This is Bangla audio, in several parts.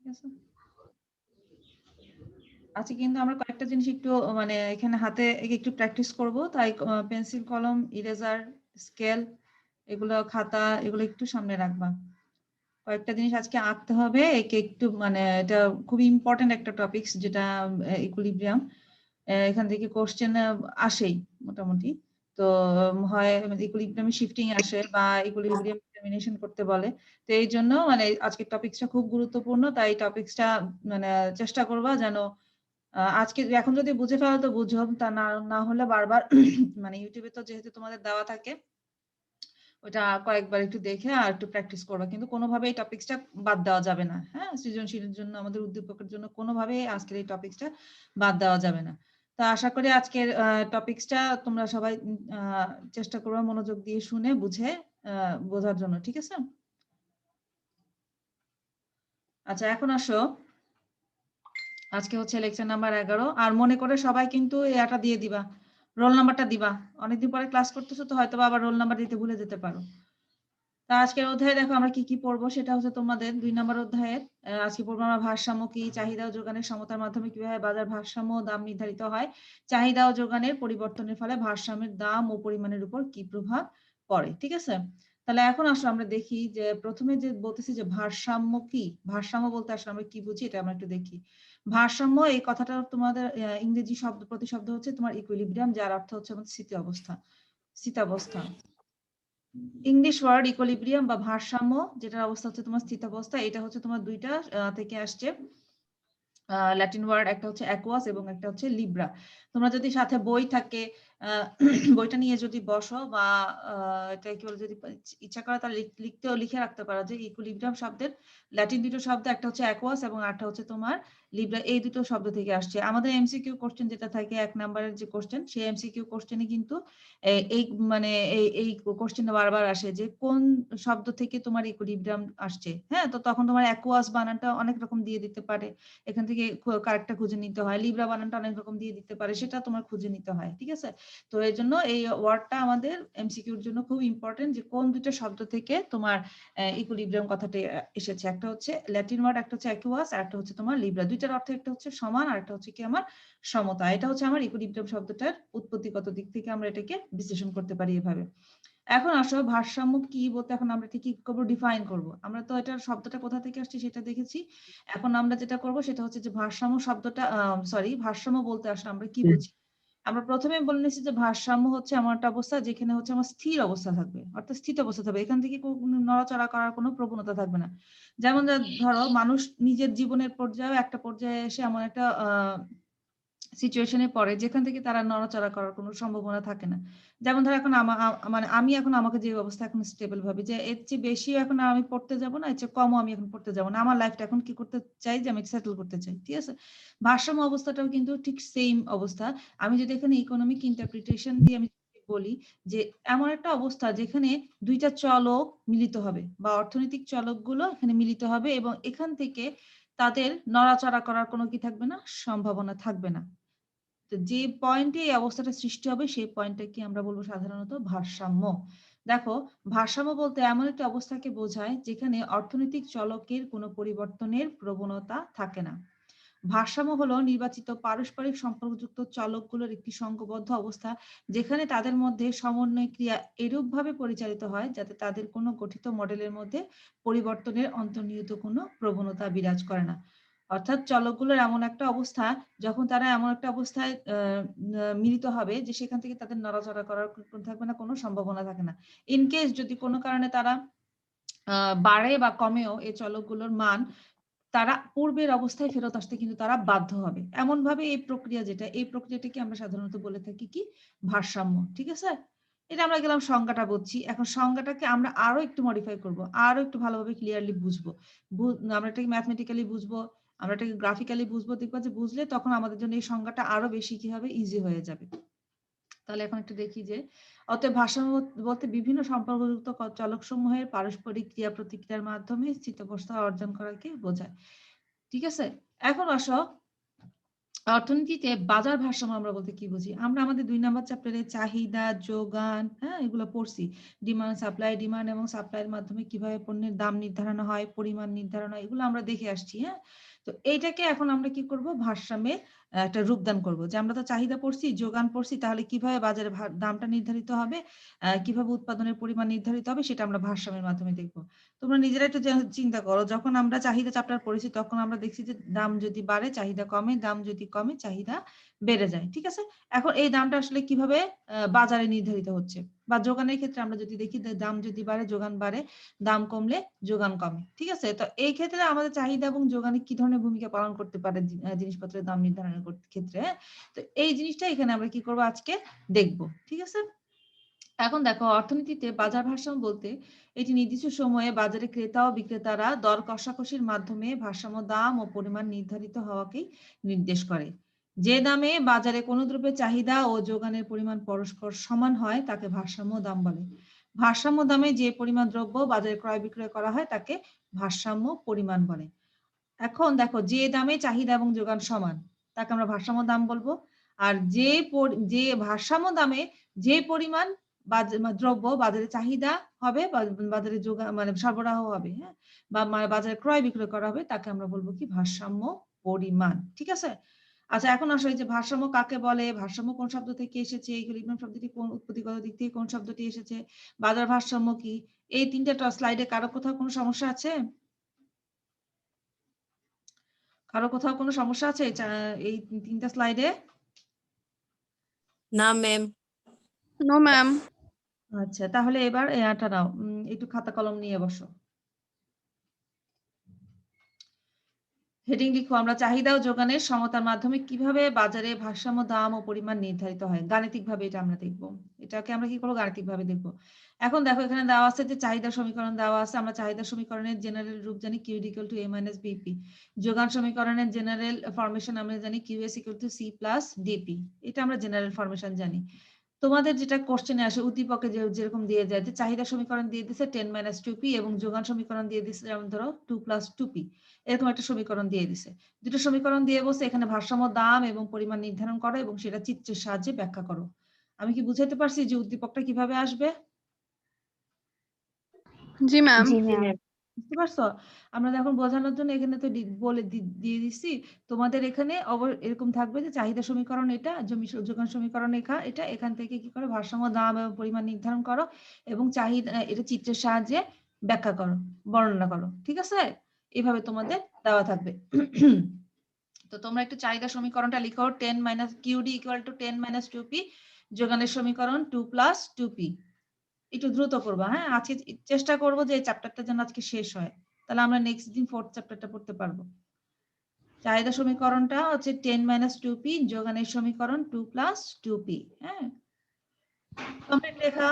ঠিক আছে, আজকে কিন্তু আমরা কয়েকটা জিনিস একটু মানে এখানে হাতে একটু প্র্যাকটিস করব, তাই পেন্সিল, কলম, ইরেজার, স্কেল, এগুলো খাতা, এগুলো একটু সামনে রাখবা। কয়েকটা জিনিস আজকে আঁকতে হবে, একে একটু মানে এটা খুবই ইম্পর্টেন্ট একটা টপিকস, যেটা ইকুইলিব্রিয়াম। এখান থেকে কোশ্চেন আসেই মোটামুটি। তো হয় ইকুইলিব্রিয়াম শিফটিং আসে বা ইকুইলিব্রিয়াম ডিটারমিনেশন করতে বলে। তো এই জন্য মানে আজকের টপিকসটা খুব গুরুত্বপূর্ণ, তাই টপিকসটা মানে চেষ্টা করবা যেন আজকে এখন যদি বুঝে ফেলো তো বুঝো, তা না হলে বারবার মানে ইউটিউবে তো যেহেতু তোমাদের দেওয়া থাকে, ওটা কয়েকবার একটু দেখে আর একটু প্র্যাকটিস করবা, কিন্তু কোনোভাবে এই টপিকসটা বাদ দেওয়া যাবে না। হ্যাঁ, সৃজনশীলের জন্য, আমাদের উদ্দীপকের জন্য কোনোভাবে আজকের এই টপিকসটা বাদ দেওয়া যাবে না। তা আশা করি আজকের টপিকসটা তোমরা সবাই চেষ্টা করবা মনোযোগ দিয়ে শুনে বুঝে বোঝার জন্য, ঠিক আছে? আচ্ছা, এখন আসো, আজকে হচ্ছে লেকচার নাম্বার 11, আর মনে করে সবাই কিন্তু এটা দিয়ে দিবা, রোল নাম্বারটা দিবা। অনেকদিন পরে ক্লাস করতেছো তো হয়তো আবার রোল নাম্বার দিতে ভুলে যেতে পারো। তা আজকের অধ্যায়ে দেখো আমরা কি কি পড়বো, সেটা হচ্ছে তোমাদের 2 নম্বর অধ্যায়ের। আজকে পড়বো আমরা ভারসাম্য কি, চাহিদা ও যোগানের সমতার মাধ্যমে কিভাবে বাজার ভারসাম্য ও দাম নির্ধারিত হয়, চাহিদা ও যোগানের পরিবর্তনের ফলে ভারসাম্যের দাম ও পরিমাণের উপর কি প্রভাব পড়ে। ঠিক আছে, তাহলে এখন আসলে আমরা দেখি যে প্রথমে যে বলতেছি যে ভারসাম্য কি, ভারসাম্য বলতে আসলে আমরা কি বুঝি এটা আমরা একটু দেখি। ভারসাম্য এই কথাটা তোমাদের ইংরেজি শব্দ প্রতিশব্দ হচ্ছে তোমার ইকুইলিব্রিয়াম, যার অর্থ হচ্ছে আমাদের স্থিতি অবস্থা, স্থিতাবস্থা। ইংলিশ ওয়ার্ড ইকুইলিব্রিয়াম বা ভারসাম্য, যেটার অবস্থা হচ্ছে তোমার স্থিতাবস্থা, এটা হচ্ছে তোমার দুইটা থেকে আসছে ল্যাটিন ওয়ার্ড, একটা হচ্ছে অ্যাকুয়াস এবং একটা হচ্ছে লিব্রা। তোমরা যদি সাথে বই থাকে, বইটা নিয়ে যদি বসো বা এটা কি বলে, যদি ইচ্ছা করে তাহলে লিখতেও লিখে রাখতে পারো যে ইকুইলিব্রিয়াম শব্দের ল্যাটিন দুটো শব্দ, একটা হচ্ছে অ্যাকুয়াস এবং আরেকটা হচ্ছে তোমার লিব্রা, এই দুটো শব্দ থেকে আসছে। আমাদের এমসিকিউ কোশ্চেন যেটা থাকে 1 নম্বরের যে কোশ্চেন, সেই এমসিকিউ কোশ্চেনে কিন্তু এই মানে এই কোশ্চেনটা বারবার আসে যে কোন শব্দ থেকে তোমার ইকুইলিব্রিয়াম আসছে। হ্যাঁ, তো তখন তোমার অ্যাকুয়াস বানানটা অনেক রকম দিয়ে দিতে পারে, এখান থেকে কারেক্টটা খুঁজে নিতে হয়। লিব্রা বানানটা অনেক রকম দিয়ে দিতে পারে, সেটা তোমার খুঁজে নিতে হয়। ঠিক আছে, তো এই জন্য এই ওয়ার্ডটা আমাদের এমসিকিউর জন্য খুব ইম্পর্টেন্ট, যে কোন দুটো শব্দ থেকে তোমার ইকুইলিব্রিয়াম কথাটা এসেছে। একটা হচ্ছে ল্যাটিন ওয়ার্ড, একটা হচ্ছে অ্যাকুয়াস, আর একটা হচ্ছে তোমার লিব্রা। দুইটার অর্থ একটা হচ্ছে সমান আর একটা হচ্ছে কি আমার সমতা। এটা হচ্ছে আমার ইকুইলিব্রিয়াম শব্দটার উৎপত্তিগত দিক থেকে আমরা এটাকে বিশ্লেষণ করতে পারি এভাবে। এখন আসো ভারসাম্য কি বলতে এখন আমরা কি করব, ডিফাইন করব। আমরা তো এটার শব্দটা কোথা থেকে আসছে সেটা দেখেছি, এখন আমরা যেটা করব সেটা হচ্ছে যে ভারসাম্য শব্দটা ভারসাম্য বলতে আসলে আমরা কি বুঝি। আমরা প্রথমে বলে নিচ্ছি যে ভারসাম্য হচ্ছে এমন একটা অবস্থা যেখানে হচ্ছে আমার স্থির অবস্থা থাকবে, অর্থাৎ স্থিত অবস্থা থাকবে, এখান থেকে কোনো নড়াচড়া করার কোনো প্রবণতা থাকবে না। যেমন ধরো মানুষ নিজের জীবনের পর্যায়ে একটা পর্যায়ে এসে এমন একটা সিচুয়েশনে পড়ে যেখান থেকে তারা নড়াচড়া করার কোনো সম্ভাবনা থাকে না। যেমন ধরো এখন মানে আমি এখন আমাকে যে অবস্থা এখন স্টেবল ভাবে, যে এর চেয়ে বেশি এখন আর আমি পড়তে যাব না, এর চেয়ে কমও আমি এখন পড়তে যাব না, আমার লাইফটা এখন কি করতে চাই, যে আমি সেটেল করতে চাই। ঠিক আছে, ভারসাম্য অবস্থাটাও কিন্তু ঠিক সেম অবস্থা। আমি যদি এখানে ইকোনমিক ইন্টারপ্রিটেশন দিয়ে আমি বলি যে এমন একটা অবস্থা যেখানে দুইটা চলক মিলিত হবে বা অর্থনৈতিক চলকগুলো এখানে মিলিত হবে এবং এখান থেকে তাদের নড়াচড়া করার কোনো কি থাকবে না, সম্ভাবনা থাকবে না। তো যে পয়েন্টে এই অবস্থাটা সৃষ্টি হবে সেই পয়েন্টটা কি আমরা বলবো সাধারণত ভারসাম্য। দেখো, ভারসাম্য বলতে এমন একটা অবস্থাকে বোঝায় যেখানে অর্থনৈতিক চলকের কোনো পরিবর্তনের প্রবণতা থাকে না। ভারসাম্য হলো নির্বাচিত পারস্পরিক সম্পর্কযুক্ত চলকগুলোর একটি সংঘবদ্ধ অবস্থা যেখানে তাদের মধ্যে সমন্বয় ক্রিয়া এরূপভাবে পরিচালিত হয় যাতে তাদের কোনো গঠিত মডেলের মধ্যে পরিবর্তনের অন্তর্নিহিত কোনো প্রবণতা বিরাজ করে না। অর্থাৎ চলকগুলোর এমন একটা অবস্থা, যখন তারা এমন একটা অবস্থায় মিলিত হবে যে সেখান থেকে তাদের নড়াচড়া করার থাকবে না, কোনো সম্ভাবনা থাকে না। ইনকেস যদি কোনো কারণে তারা বাড়ে বা কমেও এই চলকগুলোর মান, তারা পূর্বের অবস্থায় ফেরত আসতে কিন্তু তারা বাধ্য হবে। এমন ভাবে এই প্রক্রিয়া, যেটা এই প্রক্রিয়াটাকে আমরা সাধারণত বলে থাকি কি, ভারসাম্য। ঠিক আছে, এটা আমরা গেলাম সংজ্ঞাটা বুঝছি। এখন সংজ্ঞাটাকে আমরা আরো একটু মডিফাই করব, আরো একটু ভালোভাবে ক্লিয়ারলি বুঝবো। আমরা এটাকে ম্যাথমেটিক্যালি বুঝবো, আমরা এটাকে গ্রাফিক্যালি বুঝবো। দেখবো যে বুঝলে তখন আমাদের জন্য এই সংজ্ঞাটা আরো বেশি কি হবে, ইজি হয়ে যাবে। তাহলে এখন একটু দেখি যে অতএব ভারসাম্য বলতে বিভিন্ন সম্পর্কযুক্ত চলক সমূহের পারস্পরিক ক্রিয়া প্রতিক্রিয়ার মাধ্যমে স্থিতাবস্থা অর্জন করাকে বোঝায়। ঠিক আছে, এখন আসো অর্থনীতিতে বাজার ভারসাম্য আমরা বলতে কি বুঝি? আমরা আমাদের 2 নাম্বার চ্যাপ্টারে চাহিদা, যোগান, হ্যাঁ, এগুলো পড়ছি। ডিমান্ড, সাপ্লাই, ডিমান্ড এবং সাপ্লাইয়ের মাধ্যমে কিভাবে পণ্যের দাম নির্ধারণ হয়, পরিমাণ নির্ধারণ হয়, এগুলো আমরা দেখে আসছি, হ্যাঁ? তো এইটাকে এখন আমরা কি করব? ভারসাম্যে একটা রূপদান করব। যে আমরা তো চাহিদা পড়ছি, যোগান পড়ছি, তাহলে কিভাবে বাজারে দামটা নির্ধারিত হবে, কিভাবে উৎপাদনের পরিমাণ নির্ধারিত হবে, সেটা আমরা ভারসাম্যের মাধ্যমে দেখব। তোমরা নিজেরা একটু চিন্তা করো, যখন আমরা চাহিদা চ্যাপ্টার পড়েছি তখন আমরা দেখছি যে দাম যদি বাড়ে চাহিদা কমে, দাম যদি কমে চাহিদা বেড়ে যায়, ঠিক আছে? এখন এই দামটা আসলে কিভাবে বাজারে নির্ধারিত হচ্ছে, বা যোগানের ক্ষেত্রে আমরা যদি দেখি দাম যদি বাড়ে যোগান বাড়ে, দাম কমলে যোগান কমে, ঠিক আছে? তো এই ক্ষেত্রে আমাদের চাহিদা এবং যোগানে কি ধরনের ভূমিকা পালন করতে পারে জিনিসপত্রের দাম নির্ধারণের ক্ষেত্রে, হ্যাঁ? তো এই জিনিসটা এখানে আমরা কি করবো আজকে দেখবো, ঠিক আছে? এখন দেখো, অর্থনীতিতে বাজার ভারসাম্য বলতে এটি নির্দিষ্ট সময়ে বাজারে ক্রেতা ও বিক্রেতারা দর কষাকষির মাধ্যমে ভারসাম্য দাম ও পরিমাণ নির্ধারিত হওয়াকেই নির্দেশ করে। যে দামে বাজারে কোনো দ্রব্যের চাহিদা ও যোগানের পরিমাণ পরস্পর সমান হয় তাকে ভারসাম্য দাম বলে। ভারসাম্য দামে যে পরিমাণ দ্রব্য বাজারে ক্রয় বিক্রয় করা হয় তাকে ভারসাম্য পরিমাণ বলে। এখন দেখো, যে দামে চাহিদা এবং যোগান সমান তাকে আমরা ভারসাম্য দাম বলবো। আর যে ভারসাম্য দামে যে পরিমাণ দ্রব্য বাজারে চাহিদা হবে, বাজারে যোগান মানে সরবরাহ হবে, হ্যাঁ, বা বাজারে ক্রয় বিক্রয় করা হবে, তাকে আমরা বলবো কি ভারসাম্য পরিমাণ, ঠিক আছে? আচ্ছা, এখন আসো এই যে ভারসাম্য কাকে বলে, ভারসাম্য কোন শব্দ থেকে এসেছে, ইকুইলিব্রিয়াম শব্দটি কোন উৎপত্তিগত দিক থেকে কোন শব্দটি এসেছে, বাজার ভারসাম্য কি, এই তিনটা স্লাইডে কারো কোথাও কোনো সমস্যা আছে? কারো কোথাও কোনো সমস্যা আছে এই তিনটা স্লাইডে? না ম্যাম। No ma'am. আচ্ছা, তাহলে এবার এটা নাও, একটু খাতা কলম নিয়ে বসো। হেডিং লিখো, আমরা চাহিদা ও যোগানের সমতার মাধ্যমে কিভাবে বাজারে ভারসাম্য দাম ও পরিমাণ নির্ধারিত হয়। গাণিতিক ভাবে এটা আমরা দেখবো, এটাকে আমরা কি করবো, গাণিতিক ভাবে দেখবো। এখন দেখো, এখানে দেওয়া আছে যে চাহিদা সমীকরণ দেওয়া আছে। আমরা চাহিদা সমীকরণের জেনারেল রূপ জানি Q equal to A minus BP. যোগান সমীকরণের জেনারেল ফরমেশন আমরা জানি Q S equal to C plus DP. এটা আমরা জেনারেল ফরমেশন জানি। তোমাদের যেটা কোশ্চেনে আসে উদ্দীপকে যেরকম দিয়ে যায় যে চাহিদা সমীকরণ দিয়ে দিছে 10 মাইনাস 2p এবং যোগান সমীকরণ দিয়ে দিছে যেমন ধরো 2 প্লাস 2p, এরকম একটা সমীকরণ দিয়ে দিছে। দুটো সমীকরণ দিয়ে বলছে এখানে ভারসাম্য দাম এবং পরিমাণ নির্ধারণ করো এবং সেটা চিত্রের সাহায্যে ব্যাখ্যা করো। আমি কি বুঝাতে পারছি যে উদ্দীপকটা কিভাবে আসবে? জি ম্যাম। বুঝতে পারছো? আমরা এখন বোঝানোর জন্য এখানে তো বলে দিয়ে দিচ্ছি। তোমাদের এখানে এরকম থাকবে যে চাহিদা সমীকরণ এটা, যোগান সমীকরণ এটা, এখান থেকে কি করো, ভারসাম্য দাম এবং পরিমাণ নির্ধারণ করো এবং চাহিদা এটা চিত্রের সাহায্যে ব্যাখ্যা করো, বর্ণনা করো, ঠিক আছে? এইভাবে তোমাদের দেওয়া থাকবে। তো তোমরা একটু চাহিদা সমীকরণটা লিখো, 10 minus QD equal two 10 minus 2p। যোগানের সমীকরণ 2 প্লাস 2p। একটু দ্রুত করবা, হ্যাঁ? আজকে চেষ্টা করবো যে এই চ্যাপ্টারটা যেন আজকে শেষ হয়, তাহলে আমরা নেক্সট দিন 4th চ্যাপ্টারটা পড়তে পারবো। চাহিদা সমীকরণটা হচ্ছে 10 মাইনাস 2p, যোগানের সমীকরণ 2 প্লাস 2p, হ্যাঁ? কমপ্লিট লেখা?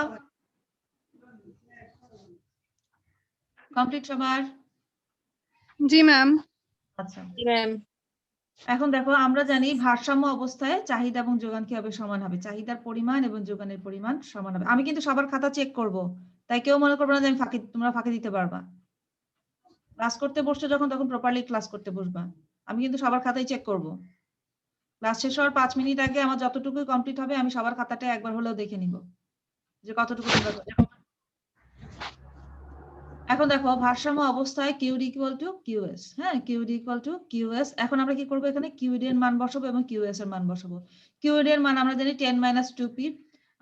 কমপ্লিট সবার? জি ম্যাম। আচ্ছা, ম্যাম। এখন দেখো, আমরা জানি ভারসাম্য অবস্থায় চাহিদা এবং যোগান কিভাবে সমান হবে, চাহিদার পরিমাণ এবং যোগানের পরিমাণ সমান হবে। আমি কিন্তু সবার খাতা চেক করব, তাই কেউ মনে করবে না যে আমি তোমরা ফাঁকি দিতে পারবা। ক্লাস করতে বসছো যখন, তখন প্রপারলি ক্লাস করতে বসবা। আমি কিন্তু সবার খাতাই চেক করব। ক্লাস শেষ হওয়ার 5 মিনিট আগে আমার যতটুকু কমপ্লিট হবে আমি সবার খাতাটা একবার হলেও দেখে নিব যে কতটুকু তোমরা। এখন দেখো, ভারসাম্য অবস্থায় কিউডি ইকুয়াল টু কিউএস, হ্যাঁ, কিউডি ইকুয়াল টু কিউএস। এখন আমরা কি করবো, এখানে কিউডি এর মান বসাবো এবং কিউএস এর মান বসাবো। কিউডি এর মান আমরা জানি 10 মাইনাস 2p,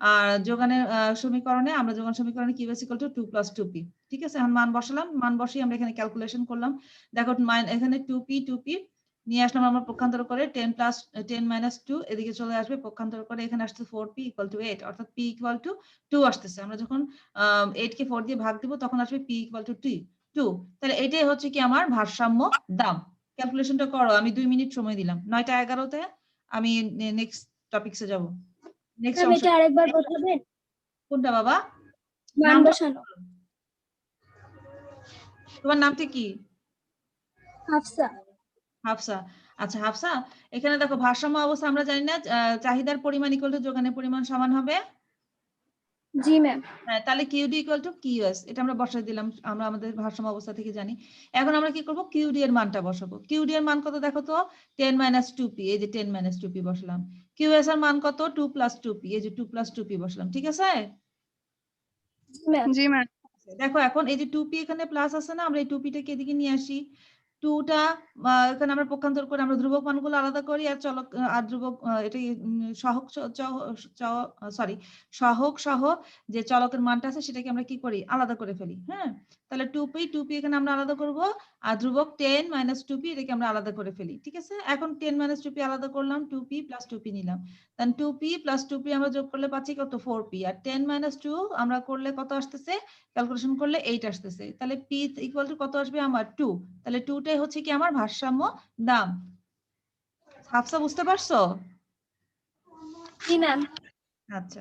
আর যোগানের সমীকরণে আমরা যোগান সমীকরণে QS equal to 2 plus 2p, ঠিক আছে? এখন মান বসালাম, মান বসিয়ে আমরা এখানে ক্যালকুলেশন করলাম। দেখো, এখানে 2p নিয়ে আসলাম আমরা পক্ষান্তর করে, 10 মাইনাস 2 এদিকে চলে আসবে, পক্ষান্তর করে এখানে আসছে 4p ইকুয়াল টু 8, অর্থাৎ p ইকুয়াল টু 2 আসতেছে। আমরা যখন 8 কে 4 দিয়ে ভাগ দিব তখন আসবে p ইকুয়াল টু 2। তাহলে এটাই হচ্ছে কি আমার ভারসাম্য দাম। ক্যালকুলেশনটা করো, আমি 2 মিনিট সময় দিলাম। 9টা 11তে আমি নেক্সট টপিকসে যাব। নেক্সট অংশ। এটা আরেকবার বসাবেন? কোনটা বাবা? মান বসানো। তোমার নামটা কি? হাফসা। হাফসা। আচ্ছা হাফসা, এখানে দেখো ভারসাম্য অবস্থা আমরা জানি না চাহিদার পরিমাণ ইকুয়াল টু যোগানের পরিমাণ সমান হবে। জি ম্যাম। হ্যাঁ, তাহলে কিউডি ইকুয়াল টু কিউএস, এটা আমরা বসাই দিলাম, আমরা আমাদের ভারসাম্য অবস্থা থেকে জানি। এখন আমরা কি করব, কিউডি এর মানটা বসাবো। কিউডি এর মান কত দেখো তো, 10 - 2p, এই যে 10 - 2p বসলাম। কিউএস এর মান কত, 2 + 2p, এই যে 2 + 2p বসলাম, ঠিক আছে? জি ম্যাম। জি ম্যাম। দেখো এখন এই যে 2p এখানে প্লাস আছে না, আমরা এই 2p টাকে এদিকে নিয়ে আসি। 2টা এখানে আমরা পক্ষান্তর করে আমরা ধ্রুবক মানগুলো আলাদা করি, আর চলক আর ধ্রুবক এটা সহগ সরি সহগ সহ যে চলকের মানটা আছে সেটাকে আমরা কি করি, আলাদা করে ফেলি। হ্যাঁ, তাহলে 2p এখানে আমরা আলাদা করব, আর ধ্রুবক 10 - 2p এটাকে আমরা আলাদা করে ফেলি, ঠিক আছে? এখন 10 - 2p আলাদা করলাম, 2p + 2p নিলাম, দেন 2p + 2p আমরা যোগ করলে পাচ্ছি কত, 4p, আর 10 - 2 আমরা করলে কত আসতেছে, ক্যালকুলেশন করলে 8 আসতেছে। তাহলে p ইকুয়াল টু কত আসবে আমার, 2। তাহলে 2টাই হচ্ছে কি আমার ভারসাম্য দাম। হাফসা বুঝতে পারছো? জি ম্যাম। আচ্ছা,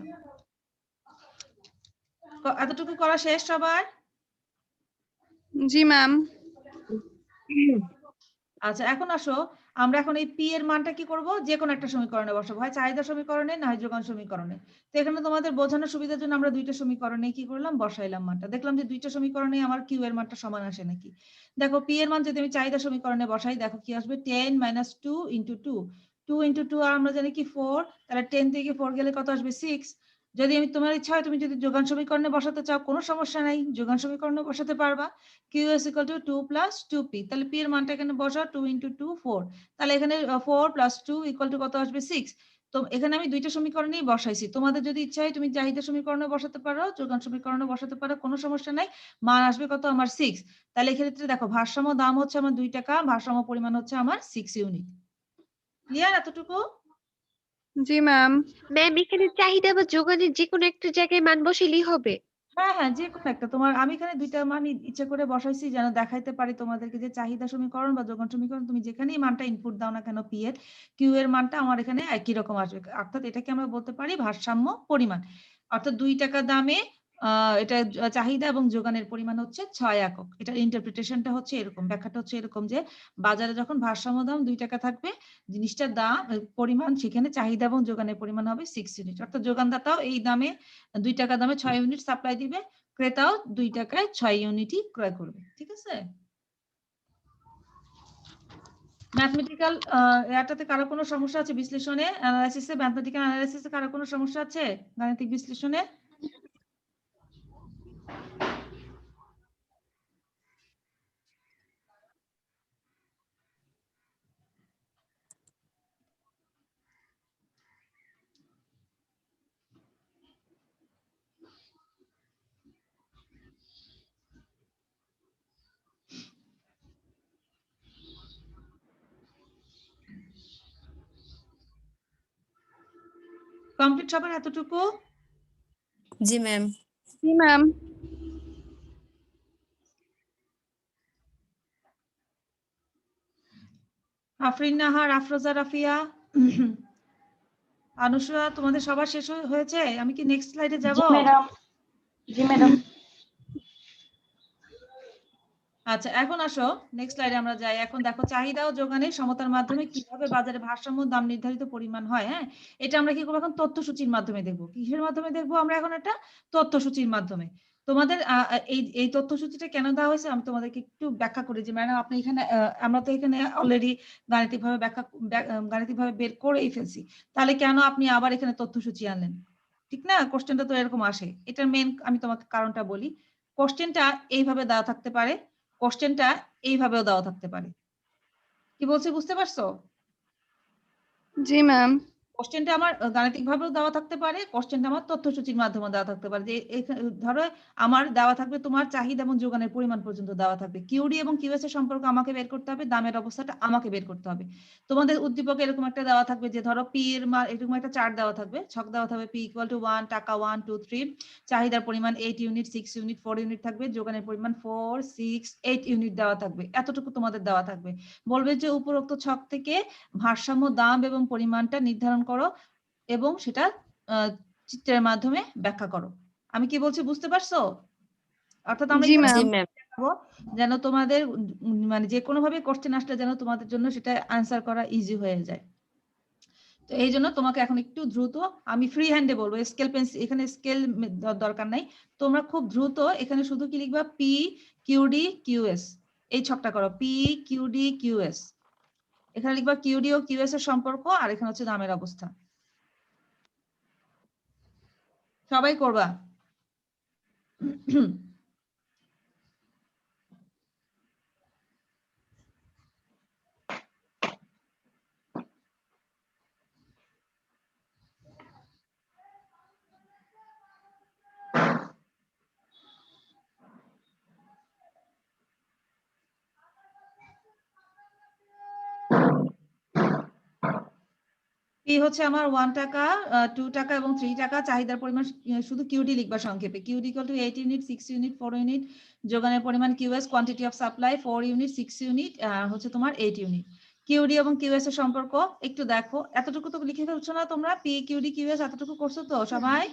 এতটুকু করা শেষ সবার? জি ম্যাম। আচ্ছা, এখন আসো আমরা এখন এই p এর মানটা কি করব, যে কোনো একটা সমীকরণে বসাবো, হয় চাহিদা সমীকরণে না হয় যোগান সমীকরণে। তো এখানে তোমাদের বোঝানোর সুবিধার জন্য আমরা দুইটা সমীকরণে কি করলাম, বসাইলাম মানটা, দেখলাম যে দুইটা সমীকরণে আমার q এর মানটা সমান আসে নাকি। দেখো p এর মান যদি আমি চাহিদা সমীকরণে বসাই, দেখো কি আসবে, 10 - 2 × 2, 2 × 2 আর আমরা জানি কি 4, তাহলে 10 থেকে 4 গেলে কত আসবে, 6। যদি আমি, তোমার ইচ্ছা হয় তুমি যদি যোগান সমীকরণে বসাতে চাও, কোনো সমস্যা নাই, যোগান সমীকরণে বসাতে পারবা। QS = 2 + 2p, তাহলে p এর মানটা এখানে বসাও, 2 × 2 4, তাহলে এখানে 4 + 2 = কত আসবে, 6। তো এখানে আমি দুইটা সমীকরণেই বসাইছি, তোমাদের যদি ইচ্ছা হয় তুমি চাহিদা সমীকরণে বসাতে পারো, যোগান সমীকরণে বসাতে পারো, কোনো সমস্যা নাই, মান আসবে কত আমার, 6। তাহলে এক্ষেত্রে দেখো ভারসাম্য দাম হচ্ছে আমার 2 টাকা, ভারসাম্য পরিমাণ হচ্ছে আমার 6 ইউনিট। ক্লিয়ার এতটুকু? জি ম্যাম। ম্যাম এখানে চাহিদা বা যোগানের যে কোনো একটা জায়গায় মান বসাইলেই হবে? হ্যাঁ হ্যাঁ, যে কোনো একটা, তোমার আমি এখানে দুইটা মান ইচ্ছা করে বসাইছি যেন দেখাইতে পারি তোমাদেরকে যে চাহিদা সমীকরণ বা যোগান সমীকরণ তুমি যেখানেই মানটা ইনপুট দাও না কেন, p এর, q এর মানটা আমার এখানে একই রকম আসবে, অর্থাৎ এটাকে আমরা বলতে পারি ভারসাম্য পরিমাণ। অর্থাৎ 2 টাকা দামে এটা চাহিদা এবং যোগানের পরিমাণ হচ্ছে 6 একক। এটার ইন্টারপ্রিটেশনটা হচ্ছে এরকম, ব্যাখ্যাটা হচ্ছে এরকম যে বাজারে যখন ভারসাম্য দাম 2 টাকা থাকবে, জিনিসটার দাম পরিমাণ সেখানে চাহিদা এবং যোগানের পরিমাণ হবে 6 ইউনিট, অর্থাৎ যোগানদাতাও এই দামে 2 টাকা দামে 6 ইউনিট সাপ্লাই দিবে, ক্রেতাও 2 টাকায় 6 ইউনিটই ক্রয় করবে, ঠিক আছে? ম্যাথমেটিক্যাল এটাতে কারো কোনো সমস্যা আছে, বিশ্লেষণে, অ্যানালাইসিসে, ম্যাথমেটিক্যাল অ্যানালাইসিসে কারো কোনো সমস্যা আছে, গাণিতিক বিশ্লেষণে? কমপ্লিট সবার এতটুকু? জি ম্যাম। জি ম্যাম। আফরিন নাহার, আফরোজা, রাফিয়া, আনুষা, তোমাদের সবার শেষ হয়েছে? আমি কি নেক্সট স্লাইডে যাব? জি ম্যাডাম। জি ম্যাডাম। আচ্ছা, এখন আসো নেক্সট স্লাইডে আমরা যাই। এখন দেখো চাহিদা ও যোগানের সমতার মাধ্যমে কিভাবে বাজারে ভারসাম্য দাম নির্ধারিত পরিমাণ হয়। হ্যাঁ, এটা আমরা কি করবো, এখন তথ্যসূচির মাধ্যমে দেখবো। কিসের মাধ্যমে দেখবো আমরা এখন, একটা তথ্যসূচির মাধ্যমে। তোমাদের এই তথ্যসূচিটা কেন দেওয়া হয়েছে আমি তোমাদেরকে একটু ব্যাখ্যা করি যে ম্যাডাম আপনি এখানে, আমরা তো এখানে অলরেডি গাণিতিকভাবে গাণিতিকভাবে বের করেই ফেলছি, তাহলে কেন আপনি আবার এখানে তথ্যসূচি আনলেন? ঠিক না, কোশ্চেনটা তো এরকম আসে। এটার মেন আমি তোমাকে কারণটা বলি। কোশ্চেনটা এইভাবে দেওয়া থাকতে পারে, কোশ্চেনটা এইভাবেও দেওয়া থাকতে পারে। কি বলছি বুঝতে পারছো? জি ম্যাম। কোশ্চেনটা আমার গাণিতিক ভাবেও দেওয়া থাকতে পারে, কোশ্চেনটা আমার তথ্যসূচির মাধ্যমে দেওয়া থাকতে পারে। যে ধরো আমার দেওয়া থাকবে তোমার চাহিদা এবং যোগানের পরিমাণ পর্যন্ত দেওয়া থাকবে, কিউডি এবং কিউএস এর সম্পর্ক আমাকে বের করতে হবে, দামের অবস্থাটা আমাকে বের করতে হবে। তোমাদের উদ্দীপকে এরকম একটা দেওয়া থাকবে যে ধরো পি এর মান, এরকম একটা চার্ট দেওয়া থাকবে, ছক দেওয়া থাকবে, পি = 1 টাকা, 1 2 3, চাহিদার পরিমাণ 8 ইউনিট, 6 ইউনিট, 4 ইউনিট থাকবে, যোগানের পরিমাণ 4 6 8 ইউনিট দেওয়া থাকবে, এতটুকু তোমাদের দেওয়া থাকবে। বলবে যে উপরোক্ত ছক থেকে ভারসাম্য দাম এবং পরিমাণটা নির্ধারণ করো এবং সেটা চিত্রের মাধ্যমে ব্যাখ্যা করো। আমি কি বলছি বুঝতে পারছো? অর্থাৎ আমরা জি এখানে জি ম্যাম। ম্যাম। দেখাবো যেন তোমাদের মানে যে কোনো ভাবে কোশ্চেন আসলে যেন তোমাদের জন্য সেটা আনসার করা ইজি হয়ে যায়। তো এই জন্য তোমাকে এখন একটু দ্রুত আমি ফ্রি হ্যান্ডে বলবো, স্কেল পেন্সিল এখানে স্কেল দরকার নাই, তোমরা খুব দ্রুত এখানে শুধু কি লিখবা পি কিউডি কিউএস, এই ছকটা করো পি কিউডি কিউএস, এখানে লিখবা কিউডি ও কিউএস এর সম্পর্ক, আর এখানে হচ্ছে দামের অবস্থা। সবাই করবা। পি হচ্ছে আমার 1 টাকা, 2 টাকা এবং 3 টাকা, চাহিদার পরিমাণ শুধু কিউডি লিখবা সংক্ষেপে, QD equal to 8 unit, 6 unit, 4 unit, যোগানের পরিমাণ QS, quantity of supply 4 unit, 6 unit, হচ্ছে তোমার 8 ইউনিট। কিউডি এবং কিউএস এর সম্পর্ক একটু দেখো, এতটুকু তো লিখে ফেলছো না তোমরা, পি কিউডি কিউএস এতটুকু করছো তো সবাই?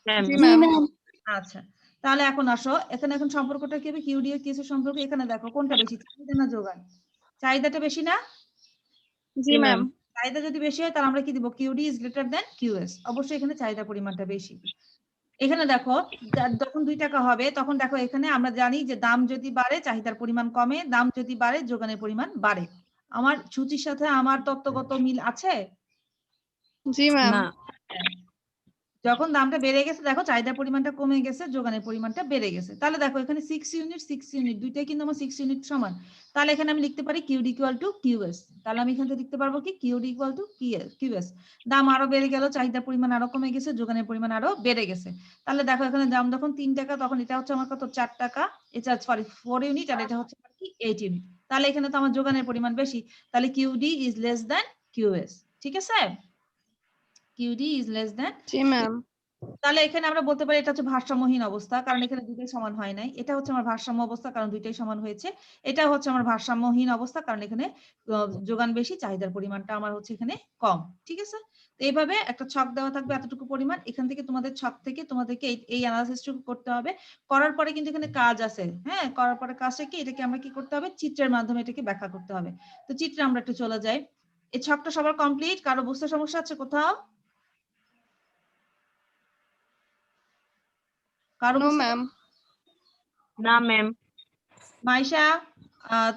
জি জি ম্যাম। ম্যাম। আচ্ছা, তাহলে এখন আসো এখানে, এখন সম্পর্কটা কি হবে, কিউডি ও কিউএস এর সম্পর্ক, এখানে দেখো কোনটা বেশি, চাহিদা না যোগান? চাহিদাটা বেশি না? জি ম্যাম। চাহিদা যদি বেশি হয় তাহলে আমরা কি দিব, QD is greater than QS, অবশ্যই এখানে চাহিদা পরিমাণটা বেশি। এখানে দেখো যখন 2 টাকা হবে তখন দেখো এখানে আমরা জানি যে দাম যদি বাড়ে চাহিদার পরিমাণ কমে, দাম যদি বাড়ে যোগানের পরিমাণ বাড়ে। আমার সূচির সাথে আমার তত্ত্বগত মিল আছে? জি ম্যাম। না। যখন দামটা বেড়ে গেছে দেখো চাহিদার পরিমাণটা কমে গেছে, যোগানের পরিমাণটা বেড়ে গেছে। তাহলে দেখো এখানে 6 ইউনিট 6 ইউনিট দুইটাই কিন্তু আমার 6 ইউনিট সমান, তাহলে এখানে আমি লিখতে পারি কিউডি ইকুয়াল টু কিউএস। তাহলে আমি এখান থেকে লিখতে পারবো কি, কিউডি ইকুয়াল টু কিউএস। দাম আরো বেড়ে গেল, চাহিদার পরিমাণ আরো কমে গেছে, যোগানের পরিমাণ আরো বেড়ে গেছে। তাহলে দেখো এখানে দাম যখন 3 টাকা তখন এটা হচ্ছে আমার কত, 4 টাকা, এটা সরি 4 ইউনিট, আর এটা হচ্ছে কি 8 ইউনিট। তাহলে এখানে তো আমার যোগানের পরিমাণ বেশি, তাহলে QD is less than QS. ঠিক আছে, QD is less than. G ma'am. তাহলে এখানে আমরা বলতে পারি এটা হচ্ছে ভারসাম্যহীন অবস্থা, কারণ এখানে দুইটাই সমান হয় নাই। এটা হচ্ছে আমার ভারসাম্য অবস্থা, কারণ দুইটাই সমান হয়েছে। এটা হচ্ছে আমার ভারসাম্যহীন অবস্থা, কারণ এখানে যোগান বেশি, চাহিদার পরিমাণটা আমার হচ্ছে এখানে কম। ঠিক আছে, তো এইভাবে একটা ছক দেওয়া থাকবে এতটুকু পরিমাণ, এখান থেকে তোমাদের ছক থেকে তোমাদেরকে এই অ্যানালাইসিসটুকু করতে হবে। করার পরে কিন্তু এখানে কাজ আছে, হ্যাঁ, করার পরে কাজটা কি, এটাকে আমরা কি করতে হবে, চিত্রের মাধ্যমে এটাকে ব্যাখ্যা করতে হবে। তো চিত্রে আমরা একটু চলে যাই। এই ছকটা সবার কমপ্লিট? কারো বুঝতে সমস্যা আছে কোথাও? কারো নো ম্যাম। না ম্যাম। মাইশা,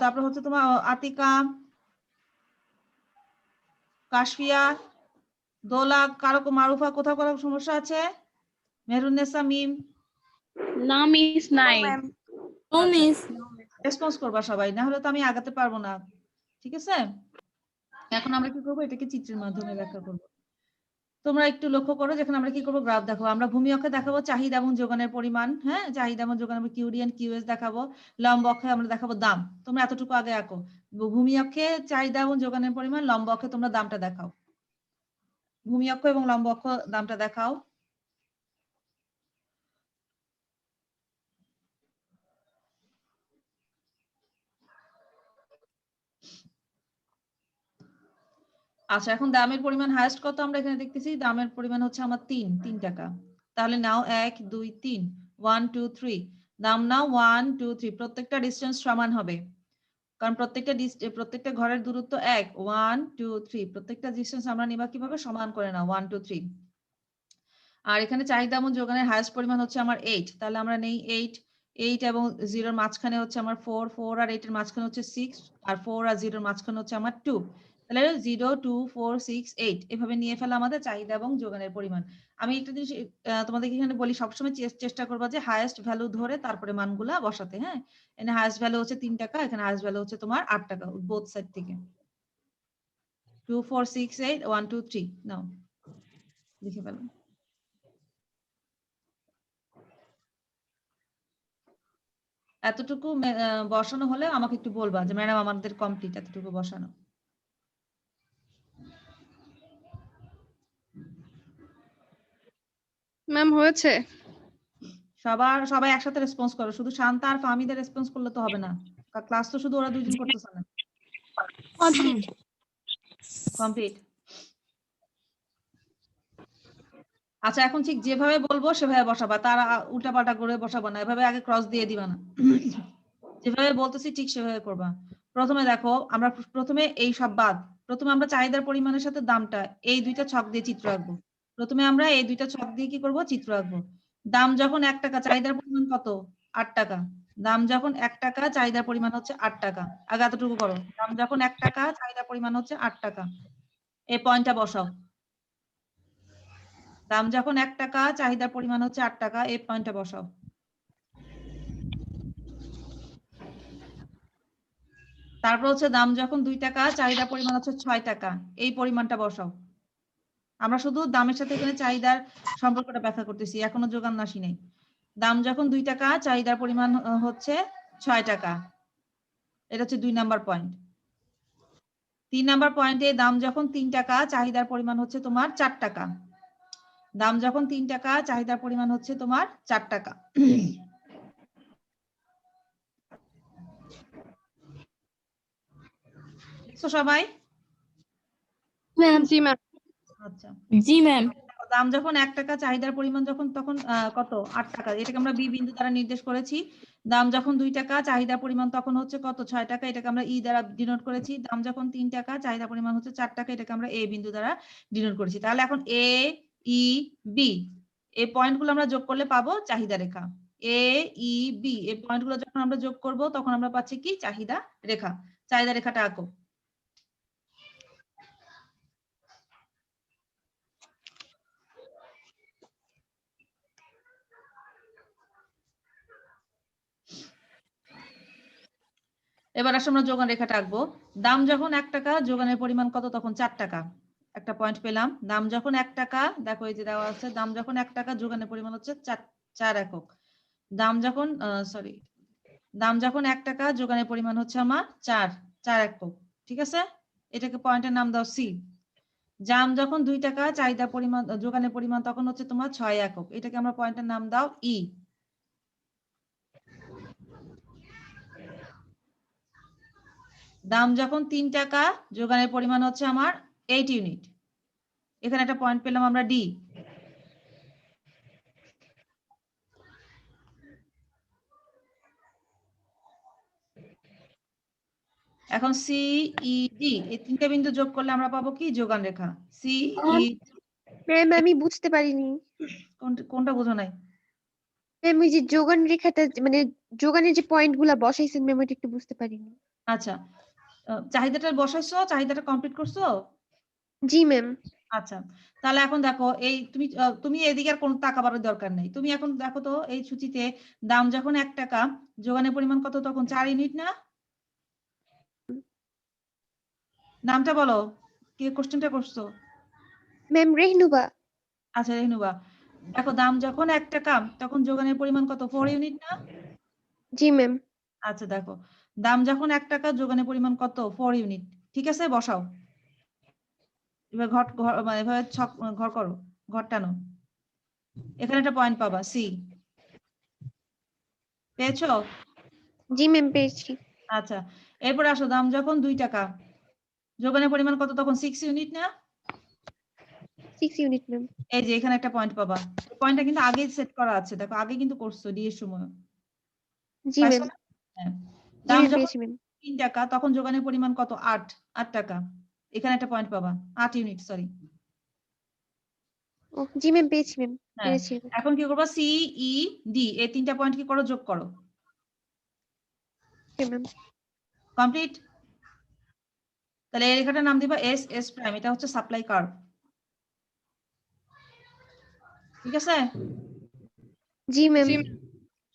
তারপর হচ্ছে তোমার আতিকা, কাশফিয়া, দোলা, কারো মারুফা, কোথাও কারো সমস্যা আছে? মেহরুন্নেসা, মিম, না মিস নাই। No miss. রেসপন্স করবা সবাই, না হলে তো আমি আগাতে পারবো না। ঠিক আছে, এখন আমরা কি করবো, এটাকে চিত্রের মাধ্যমে ব্যাখ্যা করবো। তোমরা একটু লক্ষ্য করো, যেখানে আমরা কি করবো, গ্রাফ দেখাবো। আমরা ভূমি অক্ষে দেখাবো চাহিদা এবং যোগানের পরিমাণ, হ্যাঁ, চাহিদা এবং যোগান, আমরা কিউডি এন্ড কিউএস দেখাবো। লম্ব অক্ষে আমরা দেখাবো দাম। তোমরা এতটুকু আগে আঁকো, ভূমি অক্ষে চাহিদা এবং যোগানের পরিমাণ, লম্ব অক্ষে তোমরা দামটা দেখাও। ভূমি অক্ষ এবং লম্ব অক্ষ দামটা দেখাও। আচ্ছা, এখন দামের পরিমাণ হাইয়েস্ট কত আমরা এখানে দেখতেছি, দামের পরিমাণ হচ্ছে আমার 3 টাকা। তাহলে নাও 1 2 3, 1 2 3, দাম নাও 1 2 3, প্রত্যেকটা ডিসটেন্স সমান হবে, কারণ প্রত্যেকটা ঘরের দূরত্ব 1, 1 2 3, প্রত্যেকটা ডিসটেন্স আমরা নিবা কিভাবে, সমান করে নাও 1 2 3। আর এখানে চাহিদা এবং যোগানের হাইয়েস্ট পরিমাণ হচ্ছে আমার 8, তাহলে আমরা নেই 8 এবং 0 এর মাঝখানে হচ্ছে আমার 4 আর 8 এর মাঝখানে হচ্ছে 6, আর 4 আর 0 এর মাঝখানে হচ্ছে আমার 2, তাহলে 0 2 4 6 8 এভাবে নিয়ে ফেলা আমাদের চাহিদা এবং যোগানের পরিমাণ। আমি একটা জিনিস তোমাদেরকে এখানে বলি, সবসময় চেষ্টা করবা যে হাইয়েস্ট ভ্যালু ধরে তারপরে মানগুলা বসাতে। হ্যাঁ, এখানে হাইয়েস্ট ভ্যালু হচ্ছে 3 টাকা, এখানে হাইয়েস্ট ভ্যালু হচ্ছে তোমার 8 টাকা, বোথ সাইড থেকে। 2 4 6 8 1 2 3 নাও লিখে ফেলো। এতটুকু বসানো হলে আমাকে একটু বলবা যে ম্যাডাম আমাদের কমপ্লিট এতটুকু বসানো। ম্যাম হয়েছে। সবাই একসাথে রেসপন্স করো, শুধু শান্তা আর ফাহমিদের রেসপন্স করলে তো হবে না, ক্লাস তো শুধু ওরা দুইজন করতেছে না। কমপ্লিট। আচ্ছা, এখন ঠিক যেভাবে বলবো সেভাবে বসাবা, তার উল্টাপাল্টা করে বসাবা না, এভাবে আগে ক্রস দিয়ে দিবা না। যেভাবে বলতেছি ঠিক সেভাবে করবা। প্রথমে দেখো, আমরা প্রথমে এই সব বাদ, প্রথমে আমরা চাহিদার পরিমাণের সাথে দামটা এই দুইটা ছক দিয়ে চিত্র আঁকবো। প্রথমে আমরা এই দুইটা ছক দিয়ে কি করব, চিত্র আঁকবো। দাম যখন 1 টাকা, চাহিদার পরিমাণ কত? 8 টাকা। দাম যখন 1 টাকা, চাহিদার পরিমাণ হচ্ছে 8 টাকা। আগে এতটুকু করো। দাম যখন 1 টাকা, চাহিদার পরিমাণ হচ্ছে 8 টাকা। এই পয়েন্টটা বসাও। দাম যখন 1 টাকা, চাহিদার পরিমাণ হচ্ছে 8 টাকা, এই পয়েন্টটা বসাও। তারপর হচ্ছে দাম যখন 2 টাকা, চাহিদার পরিমাণ হচ্ছে 6 টাকা, এই পরিমাণটা বসাও। আমরা শুধু দামের সাথে এখানে চাহিদার সম্পর্কটা ব্যাখ্যা করতেছি, এখনো যোগান আসি নাই। দাম যখন 2 টাকা, চাহিদার পরিমাণ হচ্ছে 6 টাকা, এটা হচ্ছে 2 নাম্বার পয়েন্ট। 3 নাম্বার পয়েন্টে দাম যখন 3 টাকা, চাহিদার পরিমাণ হচ্ছে তোমার 4 টাকা। দাম যখন 3 টাকা, চাহিদার পরিমাণ হচ্ছে তোমার 4 টাকা। দেখছো সবাই? জি ম্যাম। আচ্ছা, জি ম্যাম। দাম যখন 1 টাকা, চাহিদার পরিমাণ যখন তখন কত? 8 টাকা। এটাকে আমরা বি বিন্দু দ্বারা নির্দেশ করেছি। দাম যখন 2 টাকা, চাহিদার পরিমাণ তখন হচ্ছে কত? 6 টাকা, এটাকে আমরা ই দ্বারা ডিনোট করেছি। দাম যখন 3 টাকা, চাহিদা পরিমাণ হচ্ছে 4 টাকা, এটাকে আমরা এ বিন্দু দ্বারা ডিনোট করেছি। তাহলে এখন এ ই বি এই পয়েন্টগুলো আমরা যোগ করলে পাবো চাহিদা রেখা। এ ই বি এই পয়েন্টগুলো যখন আমরা যোগ করব তখন আমরা পাচ্ছি কি? চাহিদা রেখা। চাহিদা রেখাটা আঁকো। এবার আসলে আমরা যোগান রেখাটা আঁকবো। দাম যখন 1 টাকা, যোগানের পরিমাণ কত? তখন 4 টাকা। একটা পয়েন্ট পেলাম। দাম যখন 1 টাকা, দেখো এই যে দেওয়া আছে, দাম যখন 1 টাকা, যোগানের পরিমাণ হচ্ছে 4 একক। দাম যখন দাম যখন 1 টাকা, যোগানের পরিমাণ হচ্ছে আমার 4 একক। ঠিক আছে, এটাকে পয়েন্টের নাম দাও সি। দাম যখন 2 টাকা, চাহিদা পরিমাণ যোগানের পরিমাণ তখন হচ্ছে তোমার 6 একক। এটাকে আমরা পয়েন্টের নাম দাও ই। দাম যখন 3 টাকা, যোগানের পরিমাণ হচ্ছে আমার 8 ইউনিট। এখানে একটা পয়েন্ট পেলাম আমরা ডি। এখন সি ই ডি এই তিনটা বিন্দু যোগ করলে আমরা পাবো কি? যোগান রেখা। সি ই ম্যাম আমি বুঝতে পারিনি। কোনটা বোঝো নাই? ম্যাম ওই যে যোগান রেখাটা মানে যোগানের যে পয়েন্ট গুলা বসাইছেন ম্যাম ওইটা একটু বুঝতে পারিনি। আচ্ছা, চাহিদাটা বসাইছো, চাহিদাটা কমপ্লিট করছো? জি ম্যাম। আচ্ছা, তাহলে এখন দেখো এই তুমি এদিকে আর কোনো তাকাবার দরকার নেই। তুমি এখন দেখো তো এই সূচিতে দাম যখন 1 টাকা, যোগানের পরিমাণ কত? তখন 4 ইউনিট না? নামটা বলো, কে কোশ্চেনটা করছো? ম্যাম রেহনুবা। আচ্ছা রেনুবা, দেখো দাম যখন 1 টাকা, তখন যোগানের পরিমাণ কত? 4 ইউনিট না? জি ম্যাম। আচ্ছা দেখো, দাম যখন 1 টাকা, যোগানের পরিমাণ কত? 4 ইউনিট। ঠিক আছে, বসাও। এবার ঘর মানে এভাবে ছক ঘর করো, ঘর টানো। এখানে একটা পয়েন্ট পাবা সি। পেয়েছো? জি ম্যাম পেয়েছি। আচ্ছা, এরপর আসো, দাম যখন 2 টাকা, যোগানের পরিমাণ কত? তখন 6 ইউনিট না? 6 ইউনিট ম্যাম। এই যে এখানে একটা পয়েন্ট পাবা। পয়েন্টটা কিন্তু আগেই সেট করা আছে, দেখো আগে কিন্তু করছো ডি এর সময়। জি পাইছো ম্যাম। না? হ্যাঁ। জি দাম ম্যাম যখন পেয়েছি ম্যাম। 3 টাকা, তখন যোগানের পরিমাণ কত? 8 টাকা। এখানে একটা পয়েন্ট পাবা, 8 ইউনিট, সরি। ও জি ম্যাম পেয়েছি ম্যাম। হ্যাঁ, পেরেছি। এখন কি করবা? সি ই ডি এই তিনটা পয়েন্ট কি করো? যোগ করো। Okay ma'am. কমপ্লিট। তাহলে এই রেখাটার নাম দিবা এস এস প্রাইম। এটা হচ্ছে সাপ্লাই কার্ভ। ঠিক আছে, জি ম্যাম। জি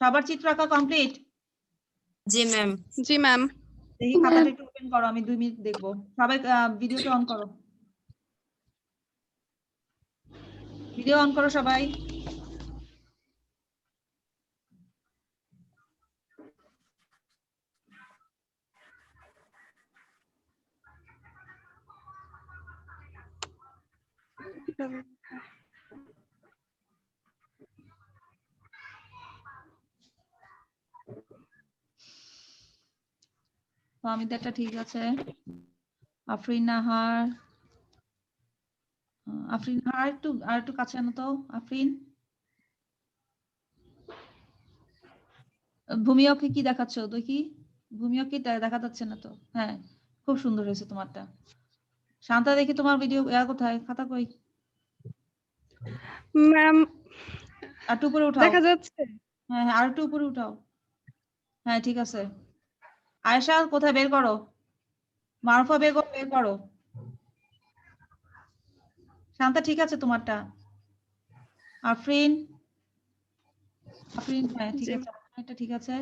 সবার চিত্র আঁকা কমপ্লিট? জি ম্যাম। জি ম্যাম। দেখি খাতাটা একটু ওপেন করো, আমি 2 মিনিট দেখবো। সবাই ভিডিওটা অন করো, ভিডিও অন করো সবাই। ফাহমিদাটা ঠিক আছে। আফরিন নাহার, আফরিন নাহার আর একটু কাছে আনো তো আফরিন। ভূমিওকে কি দেখাচ্ছ দেখি? ভূমিও কি দেখা যাচ্ছে না তো? হ্যাঁ, খুব সুন্দর হয়েছে তোমারটা। শান্তা দেখি তোমার ভিডিও কোথায়, খাতা কই? ম্যাম আর একটু উপরে উঠাও। দেখা যাচ্ছে? হ্যাঁ হ্যাঁ, আর একটু উপরে উঠাও। হ্যাঁ ঠিক আছে। আয়েশা কোথায়, বের করো। মারুফা বেগম বের করো। শান্তা ঠিক আছে তোমারটা? আফরিন, আফরিন হ্যাঁ ঠিক জি আছে, এটা ঠিক আছে।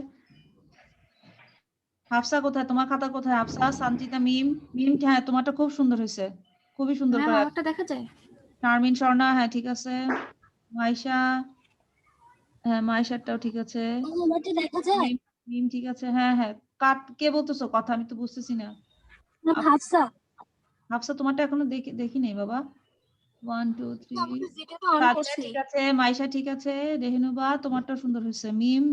হাফসা কোথায়, তোমার খাতা কোথায়? হাফসা, সানজিদা, মিম, মিম হ্যাঁ তোমারটা খুব সুন্দর হয়েছে, খুবই সুন্দর ম্যাম করে। আমারটা দেখা যায়? শারমিন, স্বর্ণা হ্যাঁ ঠিক আছে। মাইশা, হ্যাঁ মাইশারটাও ঠিক আছে। আমারটা দেখা যায়? মিম, মিম ঠিক আছে, হ্যাঁ হ্যাঁ। কে বলতেছো কথা, আমি তো বুঝতেছি না। ম্যাম হাফসা। হাফসা তোমারটা এখনো দেখি নেই বাবা। 1 2 3। যেটা অন সাদিয়া করছি। ঠিক আছে, মাইশা ঠিক আছে, রেহেনুবা তোমারটা সুন্দর হয়েছে। মিম,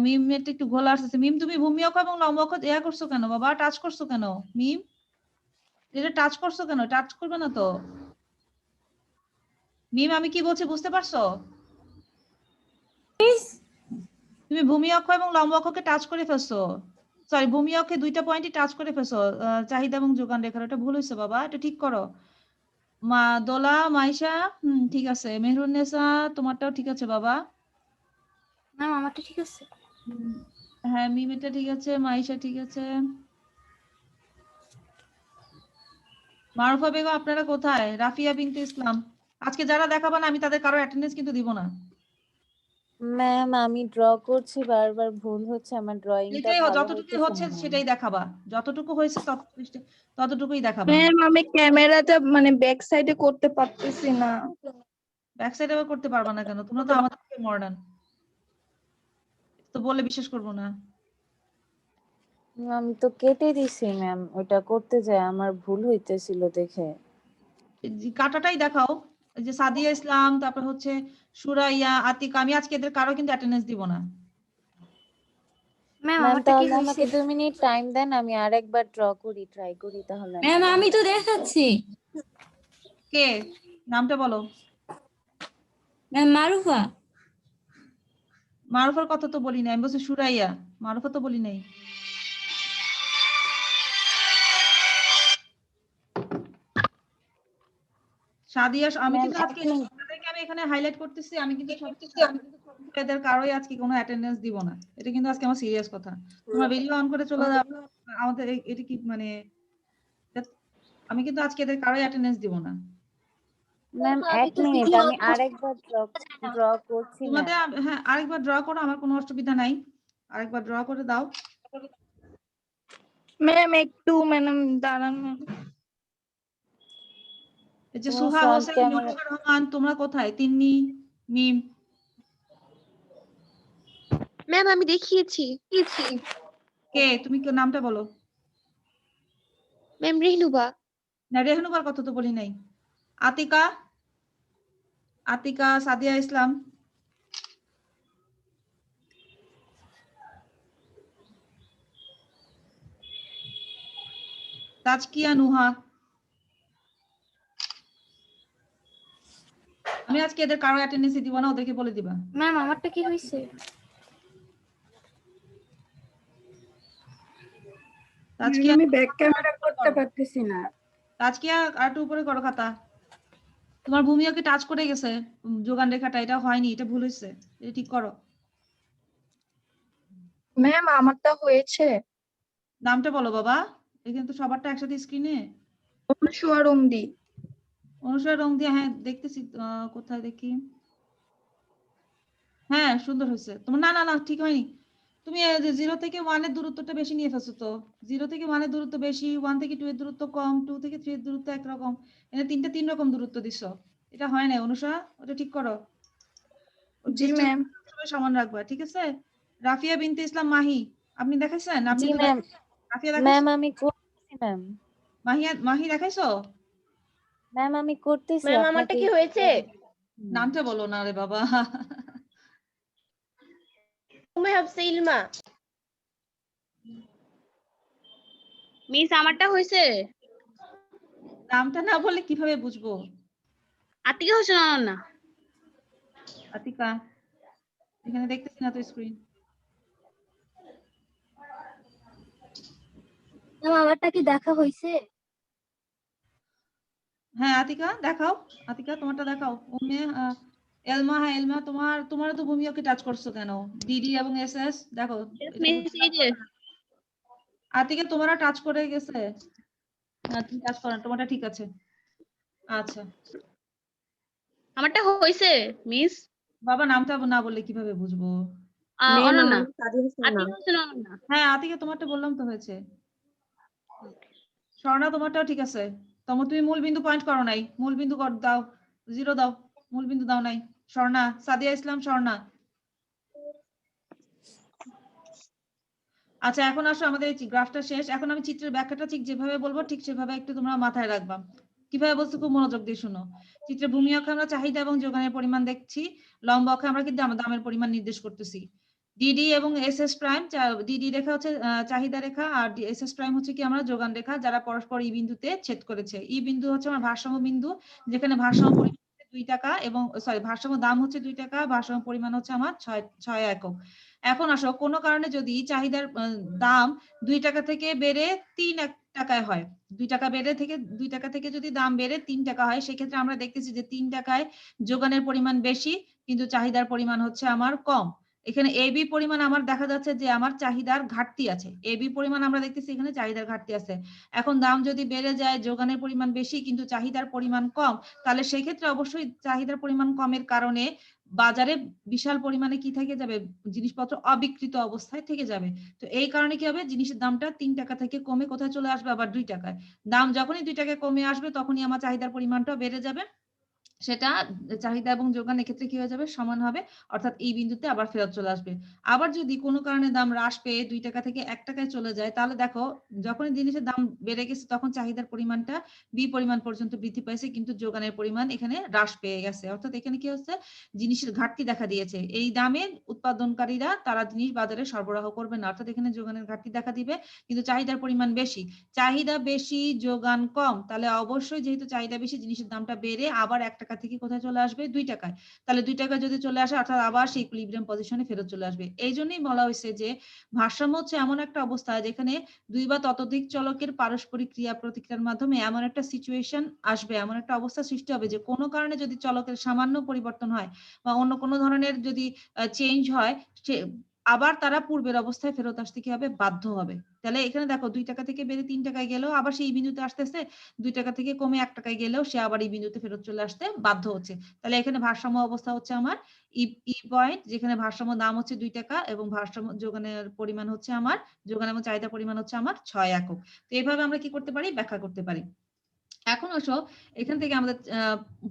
মিমের একটু ঘোলা আসছে। মিম তুমি ভূমি অক্ষ এবং লম্ব অক্ষ করছো কেন বাবা, টাচ করছো কেন? মিম এটা টাচ করছো কেন? টাচ করবে না তো। মিম আমি কি বলছি বুঝতে পারছো? তুমি ভূমি অক্ষ এবং লম্ব অক্ষকে টাচ করে ফেলছো। সরি, ভূমি অক্ষে দুইটা পয়েন্টই টাচ করে ফেলছো, চাহিদা এবং যোগান রেখার। এটা ভুল হয়েছে বাবা, এটা ঠিক করো। দোলা, মাইশা ঠিক আছে। মেহরুন্নেসা তোমারটাও ঠিক আছে বাবা। ম্যাম আমারটা ঠিক আছে? হ্যাঁ মিমিটা ঠিক আছে, মাইশা ঠিক আছে। মারুফা বেগম আপনারা কোথায়? রাফিয়া বিনতে ইসলাম, আজকে যারা দেখাবেন আমি তাদের কারো অ্যাটেন্ডেন্স কিন্তু দিব না। ম্যাম আমি ড্র করছি, বারবার ভুল হচ্ছে, আমার ড্রয়িংটা যেটাই ভালো যতটুকুই হইতেছে হচ্ছে না ম্যাম। সেটাই দেখাবা, যতটুকু হয়েছে ততটুকুই দেখাবা। ম্যাম আমি ক্যামেরাটা মানে ব্যাক সাইডে করতে পারতেছি না। ব্যাক সাইড আবার করতে পারবা না কেন? তোমরা তো আমাদের থেকে মডার্ন, তো বলে বিশ্বাস করবো না। আমি তো কেটে দিছি ম্যাম, ওটা করতে যায় আমার ভুল হইতেছিল দেখে। কাটাটাই দেখাও। এই যে সাদিয়া ইসলাম, তারপর হচ্ছে সুরাইয়া, আতিকা, আমি আজকে এদের কারো কিন্তু অ্যাটেন্ডেন্স দিব না। ম্যাম ম্যাম আমারটা কি তাহলে হয়েছে? আমাকে 2 মিনিট টাইম দেন, আমি আরেকবার ট্রাই করি তাহলে। ম্যাম আমি তো দেখাচ্ছি। কে, নামটা বলো। ম্যাম মারুফা। মারুফার কথা তো বলি নাই, আমি বলছি সুরাইয়া, মারুফা তো বলি নাই। সাদিয়া, আমি ম্যাম কিন্তু এক আজকে মিনিট। আপনাদেরকে আমি এখানে হাইলাইট করতেছি, আমি কিন্তু এদের কারোই আজকে কোনো অ্যাটেন্ডেন্স দিব না। এটা কিন্তু আজকে আমার সিরিয়াস কথা। তোমরা ভিডিও অন করে চলে যাও। আমাদের এটা কি মানে, আমি কিন্তু আজকে এদের কারোই অ্যাটেন্ডেন্স দিব না। ম্যাম এক মিনিট, আমি আরেকবার ড্র করছি ম্যাম। তোমাদের হ্যাঁ আরেকবার ড্র করো, আমার কোনো অসুবিধা নাই, আরেকবার ড্র করে দাও। ম্যাম একটু ম্যাডাম দাঁড়ান ম্যাম। এই যে তোমার সুহা ফ্রন্ট হোসেন, ক্যামেরা। মনিকা রহমান, তোমরা কোথায়? তিন্নি, মিম। ম্যাম আমি দেখিয়েছি। কে তুমি, কে নামটা বলো। ম্যাম রেহনুবা। না রেহনুবার কথা তো বলি নাই। আতিকা, সাদিয়া ইসলাম, তাজকিয়া, নুহা। আমি আজকে এদের কারো অ্যাটেন্ডেন্স দিব না, ওদেরকে বলে দিবা। ম্যাম আমারটা কি হয়েছে? তাজকিয়া, আমি ব্যাক ক্যামেরা করতে পারতেছি না। তাজকিয়া আর একটু উপরে করো খাতা। তোমার ভূমিকে টাচ করে গেছে, যোগান রেখাটা, এটা হয়নি, এটা ভুল হয়েছে, এটা ঠিক করো। ম্যাম আমারটা হয়েছে। নামটা বলো বাবা, এখানে তো সবারটা একসাথে স্ক্রিনে। অনুসুয়া রুমদি। অনুসার রং দিয়ে, হ্যাঁ দেখতেছি, কোথায় দেখি। হ্যাঁ সুন্দর হয়েছে তোমার। না না না ঠিক হয়নি। তুমি 0 থেকে 1 এর দূরত্বটা বেশি নিয়ে ফেলছো তো। 0 থেকে 1 এর দূরত্ব বেশি, 1 থেকে 2 এর দূরত্ব কম, 2 থেকে 3 এর দূরত্ব একরকম, এখানে 3 রকম দূরত্ব দিছো। এটা হয় না অনুষা, ওটা ঠিক করো। জি ম্যাম। সবাই সমান রাখবা, ঠিক আছে। রাফিয়া বিনতে ইসলাম, মাহি, আপনি দেখাইছেন? আপনি জি তো ম্যাম। রাফিয়া ম্যাম দেখাইছো? আমি করতেছি ম্যাম। মাহি দেখাইছো? ম্যাম আমি করতেছি, ম্যাম আমারটা আপনাকে কি হয়েছে? নামটা বলো না রে বাবা। তুমি হাফসা ইলমা। মিস আমারটা হয়েছে? নামটা না বললে কিভাবে বুঝবো? আতিকা হোসেন অনন্যা। আতিকা, এখানে দেখতেছি না তো স্ক্রিন। ম্যাম আমারটা কি দেখা হয়েছে? হ্যাঁ আতিকা দেখাও, আতিকা তোমারটা দেখাও। উম্মে এলমা, হ্যাঁ এলমা তোমার তো ভূমিকে টাচ করছো কেন? ডিডি এবং এসএস দেখো এটা তো মিস এই যে আতিকা তোমারও টাচ করে গেছে না? তুমি টাচ করো না, তোমারটা ঠিক আছে। আচ্ছা আমারটা হয়েছে মিস। বাবা নামটা না বললে কিভাবে বুঝবো? অনন্যা আতি হোসেন অনন্যা। হ্যাঁ আতিকা তোমারটা বললাম তো হয়েছে। স্বর্ণা তোমারটাও ঠিক আছে। তুমি মূল বিন্দু পয়েন্ট করো নাই, মূল বিন্দু দাও, 0 দাও, মূল বিন্দু দাও নাই। স্বর্ণা, সাদিয়া ইসলাম স্বর্ণা। আচ্ছা এখন আসো, আমাদের এই গ্রাফটা শেষ। এখন আমি চিত্রের ব্যাখ্যাটা ঠিক যেভাবে বলবো ঠিক সেভাবে একটু তোমরা মাথায় রাখবা। কিভাবে বলছো খুব মনোযোগ দিয়ে শুনো। চিত্রে ভূমি অক্ষে আমরা চাহিদা এবং যোগানের পরিমাণ দেখছি, লম্ব অক্ষে আমরা কিন্তু দামের পরিমাণ নির্দেশ করতেছি। ডিডি এবং এসএস প্রাইম, ডিডি রেখা হচ্ছে চাহিদা রেখা, আর এসএস প্রাইম হচ্ছে কি আমরা যোগান রেখা, যারা পরস্পর ই বিন্দুতে ছেদ করেছে। ই বিন্দু হচ্ছে আমার ভারসাম্য বিন্দু, যেখানে ভারসাম্য পরিমাণ 2 টাকা এবং ভারসাম্য দাম হচ্ছে 2 টাকা, ভারসাম্য পরিমাণ হচ্ছে আমার 6 একক। এখন আসো, কোনো কারণে যদি চাহিদার দাম 2 টাকা থেকে বেড়ে 3 টাকায় হয়, 2 টাকা বেড়ে থেকে 2 টাকা থেকে যদি দাম বেড়ে 3 টাকা হয়, সেক্ষেত্রে আমরা দেখতেছি যে 3 টাকায় যোগানের পরিমাণ বেশি কিন্তু চাহিদার পরিমাণ হচ্ছে আমার কম। এখানে এবি পরিমাণ আমার দেখা যাচ্ছে যে আমার চাহিদার ঘাটতি আছে, এবি পরিমাণ আমরা দেখতেছি এখানে চাহিদার ঘাটতি আছে। এখন দাম যদি বেড়ে যায়, যোগানের পরিমাণ বেশি কিন্তু চাহিদার পরিমাণ কম, তাহলে সেক্ষেত্রে অবশ্যই চাহিদার পরিমাণ কমের কারণে বাজারে বিশাল পরিমাণে কি থেকে যাবে, জিনিসপত্র অবিকৃত অবস্থায় থেকে যাবে। তো এই কারণে কি হবে, জিনিসের দামটা 3 টাকা থেকে কমে কোথায় চলে আসবে, আবার 2 টাকায়। দাম যখনই 2 টাকায় কমে আসবে তখনই আমার চাহিদার পরিমাণটা বেড়ে যাবে, সেটা চাহিদা এবং যোগান এক্ষেত্রে কি হয়ে যাবে, সমান হবে, অর্থাৎ এই বিন্দুতে আবার ফেরত চলে আসবে। আবার যদি কোনো কারণে দাম হ্রাস পেয়ে 2 টাকা থেকে 1 টাকায় চলে যায়, তাহলে দেখো যখন জিনিসের দাম বেড়ে গেছে তখন চাহিদার পরিমাণটা বি পরিমাণ পর্যন্ত বৃদ্ধি পাইছে কিন্তু যোগানের পরিমাণ এখানে হ্রাস পেয়ে গেছে, অর্থাৎ এখানে কি হচ্ছে, জিনিসের ঘাটতি দেখা দিয়েছে। এই দামে উৎপাদনকারীরা তারা জিনিস বাজারে সরবরাহ করবে না, অর্থাৎ এখানে যোগানের ঘাটতি দেখা দিবে কিন্তু চাহিদার পরিমাণ বেশি। চাহিদা বেশি যোগান কম, তাহলে অবশ্যই যেহেতু চাহিদা বেশি জিনিসের দামটা বেড়ে আবার 1 টাকা থেকে কোথায় চলে আসবে, 2 টাকায়। তাহলে 2 টাকা যদি চলে আসে অর্থাৎ আবার সেই ইকুইলিব্রিয়াম পজিশনে ফেরত চলে আসবে। এই জন্যই বলা হয়েছে যে ভারসাম্য হচ্ছে এমন একটা অবস্থা যেখানে 2 বা ততোধিক চলকের পারস্পরিক ক্রিয়া প্রতিক্রিয়ার মাধ্যমে এমন একটা সিচুয়েশন আসবে, এমন একটা অবস্থা সৃষ্টি হবে যে কোনো কারণে যদি চলকের সামান্য পরিবর্তন হয় বা অন্য কোনো ধরনের যদি চেঞ্জ হয়, আবার তারা পূর্বের অবস্থায় ফেরত আসতে কি হবে, বাধ্য হবে। তাহলে এখানে দেখো 2 টাকা থেকে বেড়ে 3 টাকায় গেলেও আবার সেই বিন্দুতে আসতেছে, 2 টাকা থেকে কমে 1 টাকায় গেলেও সে আবার এই বিন্দুতে ফেরত চলে আসতে বাধ্য হচ্ছে। তাহলে এখানে ভারসাম্য অবস্থা হচ্ছে আমার ই পয়েন্ট, যেখানে ভারসাম্য দাম হচ্ছে 2 টাকা এবং ভারসাম্য যোগানের পরিমাণ হচ্ছে আমার, যোগান এবং চাহিদা পরিমাণ হচ্ছে আমার 6 একক। তো এইভাবে আমরা কি করতে পারি, ব্যাখ্যা করতে পারি। এখন আসো এখান থেকে আমাদের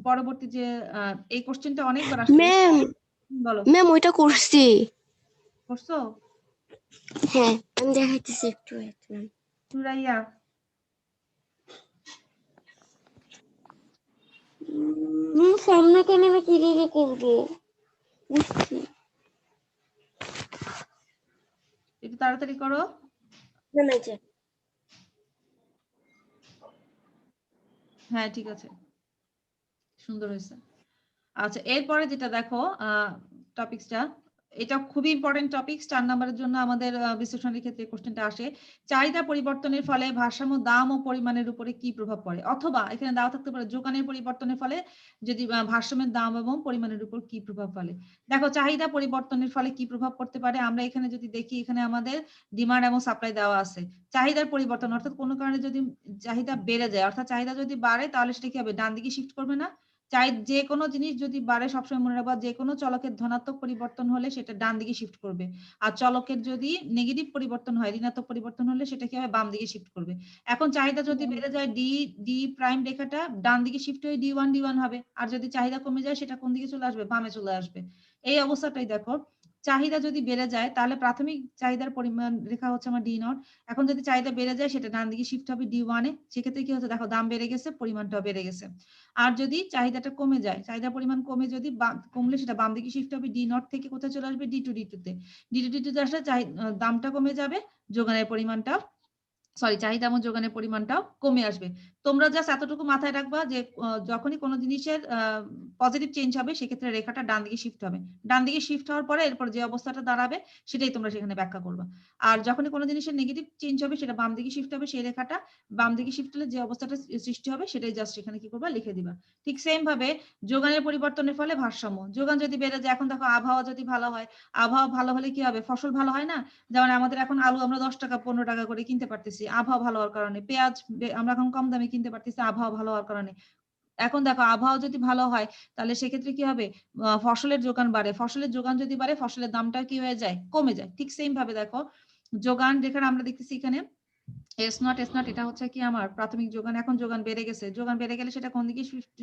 পরবর্তী যে এই কোশ্চেনটা অনেকবার আসছে। ম্যাম বলো। ম্যাম ওইটা করছি। করছো? হ্যাঁ আমি দেখাইতেছি একটু ম্যাম। নুরাইয়া সামনে কেন আমি কিভাবে করবো বুঝছি। একটু তাড়াতাড়ি করো। হ্যাঁ ঠিক আছে, সুন্দর হয়েছে। আচ্ছা এরপরে যেটা দেখো টপিকসটা, এটা খুবই ইম্পর্টেন্ট টপিক, 4 নম্বরের জন্য আমাদের বিশ্লেষণের ক্ষেত্রে কোশ্চেনটা আসে। চাহিদা পরিবর্তনের ফলে ভারসাম্য দাম ও পরিমাণের উপরে কি প্রভাব পড়ে, অথবা এখানে দেওয়া থাকতে পারে যোগানের পরিবর্তনের ফলে যদি ভারসাম্যের দাম এবং পরিমাণের উপর কি প্রভাব ফেলে। দেখো চাহিদা পরিবর্তনের ফলে কি প্রভাব পড়তে পারে, আমরা এখানে যদি দেখি এখানে আমাদের ডিমান্ড এবং সাপ্লাই দেওয়া আছে। চাহিদার পরিবর্তন অর্থাৎ কোনো কারণে যদি চাহিদা বেড়ে যায়, অর্থাৎ চাহিদা যদি বাড়ে তাহলে সেটা কি হবে, ডান দিকে শিফট করবে না। যে কোনো জিনিস যদি বাড়ে সবসময় মনে রাখবা, যে কোনো চলকের ধনাত্মক পরিবর্তন হলে সেটা ডান দিকে শিফট করবে, আর চলকের যদি নেগেটিভ পরিবর্তন হয়, ঋণাত্মক পরিবর্তন হলে সেটা কি হবে, বাম দিকে শিফট করবে। এখন চাহিদা যদি বেড়ে যায়, ডি প্রাইম রেখাটা ডান দিকে শিফট হয়ে ডি ওয়ান হবে, আর যদি চাহিদা কমে যায় সেটা কোন দিকে চলে আসবে, বামে চলে আসবে। এই অবস্থাটাই দেখো, চাহিদা যদি বেড়ে যায় তাহলে প্রাথমিক চাহিদার পরিমাণ রেখা হচ্ছে আমার ডি0। এখন যদি চাহিদা বেড়ে যায় সেটা ডান দিকে শিফট হবে ডি1-এ, সেক্ষেত্রে কি হচ্ছে দেখো, দাম বেড়ে গেছে, পরিমাণটাও বেড়ে গেছে। আর যদি চাহিদাটা কমে যায়, চাহিদার পরিমাণ কমে যদি কমলে সেটা বাম দিকে শিফট হবে ডি0 থেকে কোথায় চলে আসবে, ডি2-তে। ডি2-তে আসলে দামটা কমে যাবে, যোগানের পরিমাণটা চাহিদা এবং যোগানের পরিমাণটাও কমে আসবে। তোমরা জাস্ট এতটুকু মাথায় রাখবা যে যখনই কোনো জিনিসের পজিটিভ চেঞ্জ হবে সেক্ষেত্রে রেখাটা ডান দিকে শিফট হবে। ডান দিকে শিফট হওয়ার পরে এরপর যে অবস্থাটা দাঁড়াবে সেটাই তোমরা সেখানে ব্যাখ্যা করবা। আর যখনই কোনো জিনিসের নেগেটিভ চেঞ্জ হবে সেটা বাম দিকে শিফট হবে, সেই রেখাটা বাম দিকে শিফট হলে যে অবস্থাটা সৃষ্টি হবে সেটাই জাস্ট এখানে কি করবা লিখে দিবা। ঠিক সেম ভাবে যোগানের পরিবর্তনের ফলে ভারসাম্য, যোগান যদি বেড়ে যায়, এখন দেখো আবহাওয়া যদি ভালো হয়, আবহাওয়া ভালো হলে কি হবে, ফসল ভালো হয় না? যেমন আমাদের এখন আলু আমরা 10 টাকা 15 টাকা করে কিনতে পারতেছি আবহাওয়া ভালো হওয়ার কারণে, পেঁয়াজ আমরা এখন কম দামে কিনতে পারতেছি আবহাওয়া ভালো হওয়ার কারণে। এখন দেখো আবহাওয়া যদি ভালো হয় তাহলে সেক্ষেত্রে কি হবে, ফসলের যোগান বাড়ে, ফসলের যোগান যদি বাড়ে ফসলের দামটা কি হয়ে যায়, কমে যায়। ঠিক সেম ভাবে দেখো যোগান যেখানে আমরা দেখতেছি এখানে S0 এটা হচ্ছে কি আমার প্রাথমিক যোগান, এখন যোগান বেড়ে গেছে, যোগান বেড়ে গেলে সেটা কোন দিকে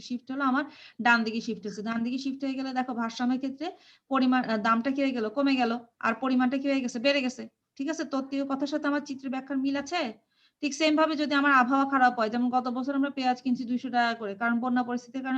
শিফট হলো, আমার ডান দিকে শিফট হচ্ছে। ডান দিকে শিফট হয়ে গেলে দেখো ভারসাম্যের ক্ষেত্রে পরিমাণ দামটা কি হয়ে গেল, কমে গেল, আর পরিমাণটা কি হয়ে গেছে, বেড়ে গেছে। ঠিক আছে, তত্ত্বীয় কথার সাথে আমার চিত্রের ব্যাখ্যার মিল আছে। ঠিক সেম ভাবে যদি আমার আবহাওয়া খারাপ হয়, যেমন গত বছর আমরা পেঁয়াজ কিনছি 200 টাকা করে, কারণ বন্যা পরিস্থিতির কারণে